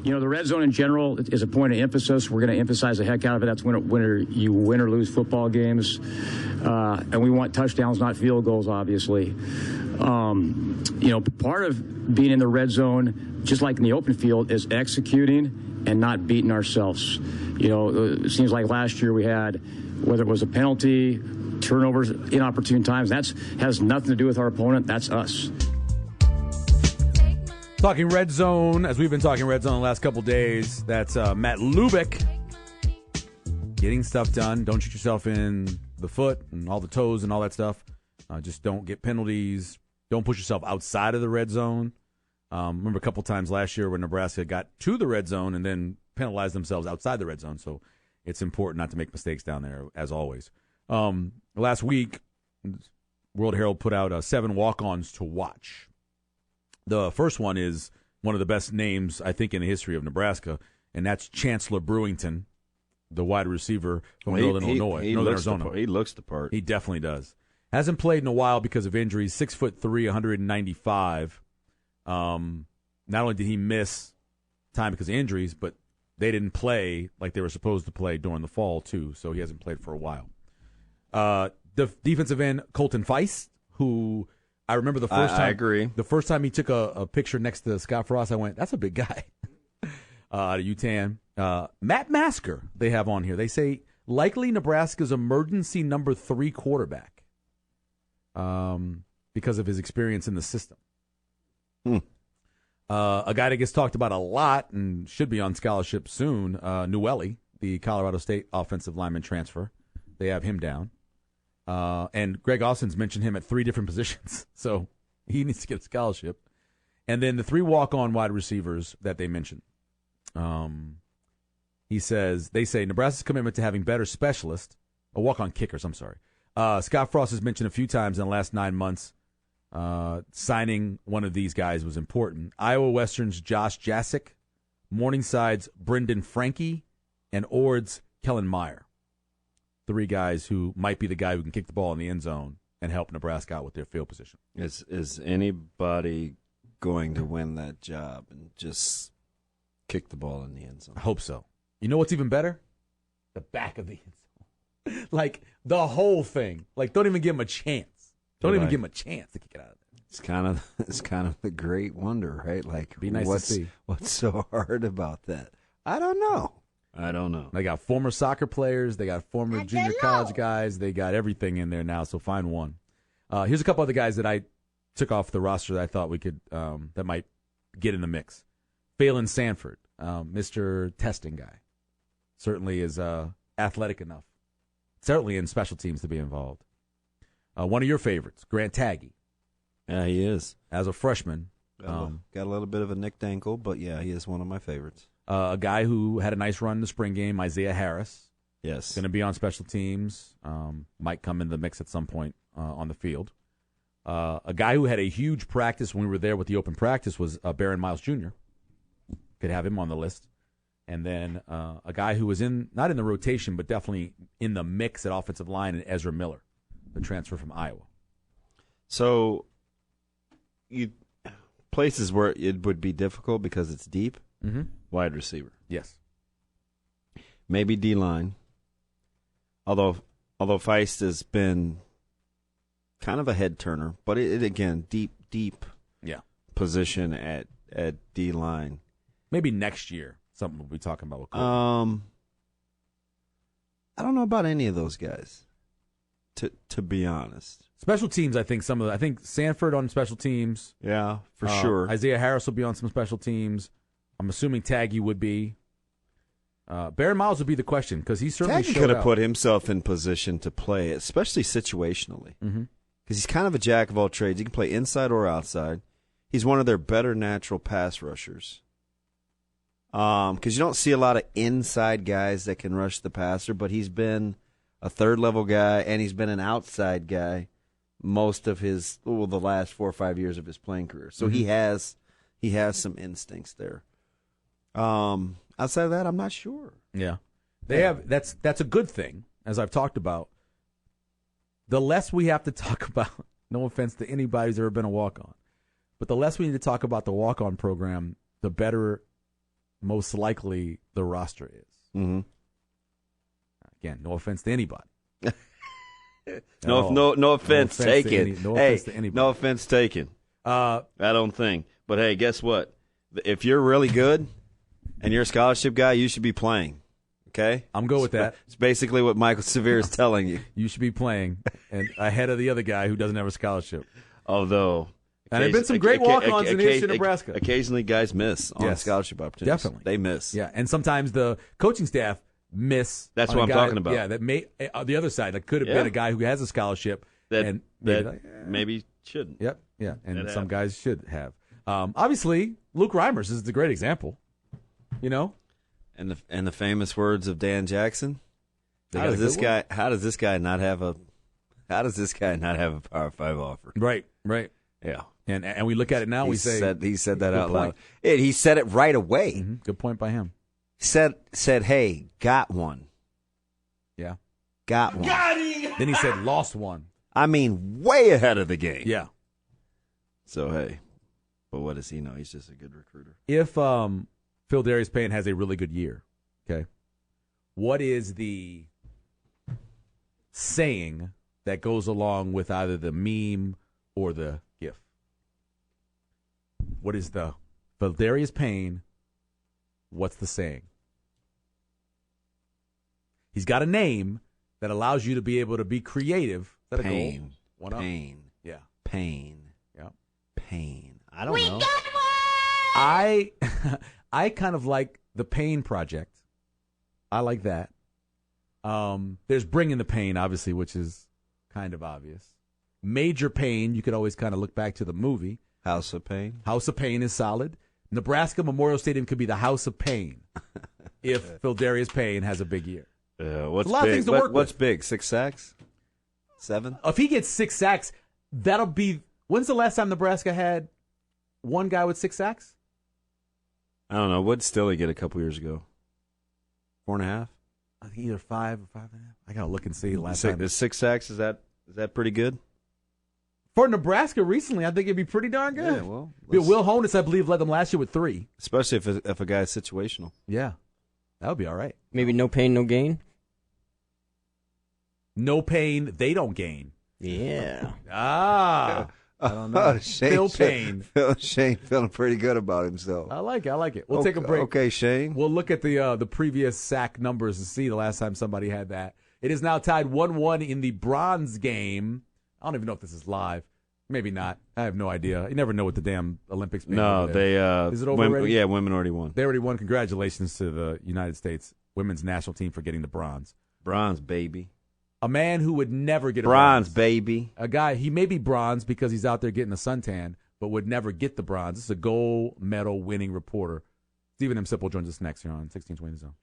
The red zone in general is a point of emphasis. We're going to emphasize the heck out of it. That's when you win or lose football games. And we want touchdowns, not field goals, obviously. Part of being in the red zone, just like in the open field, is executing and not beating ourselves. It seems like last year we had, whether it was a penalty, turnovers, inopportune times, that has nothing to do with our opponent. That's us. Talking red zone, as we've been talking red zone the last couple days, that's Matt Lubick. Getting stuff done. Don't shoot yourself in the foot and all the toes and all that stuff. Just don't get penalties. Don't push yourself outside of the red zone. Remember a couple times last year when Nebraska got to the red zone and then penalized themselves outside the red zone. So it's important not to make mistakes down there, as always. Last week, World Herald put out 7 walk-ons to watch. The first one is one of the best names, I think, in the history of Nebraska, and that's Chancellor Brewington, the wide receiver from Northern Arizona. He looks the part. He definitely does. Hasn't played in a while because of injuries. 6'3", 195. Not only did he miss time because of injuries, but they didn't play like they were supposed to play during the fall, too, so he hasn't played for a while. The defensive end, Colton Feist, who I remember the first time. I agree. The first time he took a picture next to Scott Frost, I went, that's a big guy. Out of UTAN. Matt Masker, they have on here. They say, likely Nebraska's emergency number 3 quarterback because of his experience in the system. A guy that gets talked about a lot and should be on scholarship soon, Newelly, the Colorado State offensive lineman transfer. They have him down. And Greg Austin's mentioned him at 3 different positions, so he needs to get a scholarship. And then the 3 walk-on wide receivers that they mentioned. They say Nebraska's commitment to having better specialists, walk-on kickers, I'm sorry. Scott Frost has mentioned a few times in the last 9 months signing one of these guys was important. Iowa Western's Josh Jasick, Morningside's Brendan Franke, and Ord's Kellen Meyer. 3 guys who might be the guy who can kick the ball in the end zone and help Nebraska out with their field position. Is anybody going to win that job and just kick the ball in the end zone? I hope so. You know what's even better? The back of the end zone. Like, the whole thing. Like, don't even give him a chance. Don't even give him a chance to kick it out of there. It's kind of the great wonder, right? Like, be nice to see. What's so hard about that? I don't know. They got former soccer players. They got former junior college guys. They got everything in there now, so find one. Here's a couple other guys that I took off the roster that I thought we could that might get in the mix. Phelan Sanford, Mr. Testing guy. Certainly is athletic enough. Certainly in special teams to be involved. One of your favorites, Grant Taggy. Yeah, he is. As a freshman. Got a little bit of a nicked ankle, but yeah, he is one of my favorites. A guy who had a nice run in the spring game, Isaiah Harris. Yes. Going to be on special teams. Might come into the mix at some point on the field. A guy who had a huge practice when we were there with the open practice was Baron Miles Jr. Could have him on the list. And then a guy who was not in the rotation, but definitely in the mix at offensive line, and Ezra Miller, the transfer from Iowa. So, places where it would be difficult because it's deep. Mm-hmm. Wide receiver. Yes. Maybe D-line. Although Feist has been kind of a head turner, but it again, deep position at D-line. Maybe next year, something we'll be talking about. I don't know about any of those guys, to be honest. Special teams, I think Sanford on special teams. Yeah, for sure. Isaiah Harris will be on some special teams. I'm assuming Taggy would be. Baron Miles would be the question because he certainly Taggy could have put himself in position to play, especially situationally. Mm-hmm. Because he's kind of a jack of all trades. He can play inside or outside. He's one of their better natural pass rushers. Because you don't see a lot of inside guys that can rush the passer, but he's been a third-level guy, and he's been an outside guy most of the last 4 or 5 years of his playing career. So he has some instincts there. Outside of that, I'm not sure. Yeah. That's a good thing, as I've talked about. The less we have to talk about, no offense to anybody who's ever been a walk-on, but the less we need to talk about the walk-on program, the better most likely the roster is. Mm-hmm. Again, no offense to anybody. No offense taken. No offense to anybody. No offense taken. I don't think. But hey, guess what? If you're really good and you're a scholarship guy, you should be playing. Okay? I'm good with that. It's basically what Michael Severe is telling you. You should be playing and ahead of the other guy who doesn't have a scholarship. Although, and there have been some great walk-ons in history of Nebraska. Occasionally, guys miss on scholarship opportunities. Definitely. They miss. Yeah, and sometimes the coaching staff miss. That's what I'm talking about. Yeah, that may the other side. That could have been a guy who has a scholarship that maybe shouldn't. Yep, yeah, and some guys should have. Obviously, Luke Reimers is the great example. You know, and the famous words of Dan Jackson. How does this guy not have a Power 5 offer? Right. Yeah. And we look at it now. He said that out loud. He said it right away. Mm-hmm. Good point by him. Said, hey, got one. Yeah. Got one. Then he said, lost one. I mean, way ahead of the game. Yeah. So, hey, but what does he know? He's just a good recruiter. If Phil Darius Payne has a really good year, okay, what is the saying that goes along with either the meme or the GIF? What is the Phil Darius Payne? What's the saying? He's got a name that allows you to be able to be creative. Is that Pain. A goal? Pain. Yeah. Pain. Yeah. Pain. I don't know. I kind of like the Pain Project. I like that. There's Bringing the Pain, obviously, which is kind of obvious. Major Pain, you could always kind of look back to the movie. House of Pain. House of Pain is solid. Nebraska Memorial Stadium could be the House of Pain if Phil Darius Payne has a big year. What's a lot big? of things to work What's with. big? 6 sacks? 7? If he gets 6 sacks, that'll be. When's the last time Nebraska had one guy with 6 sacks? I don't know. What did Stille get a couple years ago? 4.5? I think either 5 or 5.5. I gotta look and see the last time. The 6 sacks, is that pretty good? For Nebraska recently, I think it'd be pretty darn good. Yeah, well, Will Honus, I believe, led them last year with 3. Especially if a guy's situational. Yeah, that would be all right. Maybe no pain, no gain. No pain, they don't gain. Yeah. I don't know. Phil Payne. Shane feeling pretty good about himself. I like it. We'll take a break. Okay, Shane. We'll look at the previous sack numbers to see the last time somebody had that. It is now tied 1-1 in the bronze game. I don't even know if this is live. Maybe not. I have no idea. You never know what the damn Olympics mean. No, they is it over already? Yeah, women already won. They already won. Congratulations to the United States women's national team for getting the bronze. Bronze, baby. A man who would never get a bronze, baby. A guy, he may be bronze because he's out there getting a suntan, but would never get the bronze. This is a gold medal winning reporter. Stephen M. Sipple joins us next here on 1620 Zone.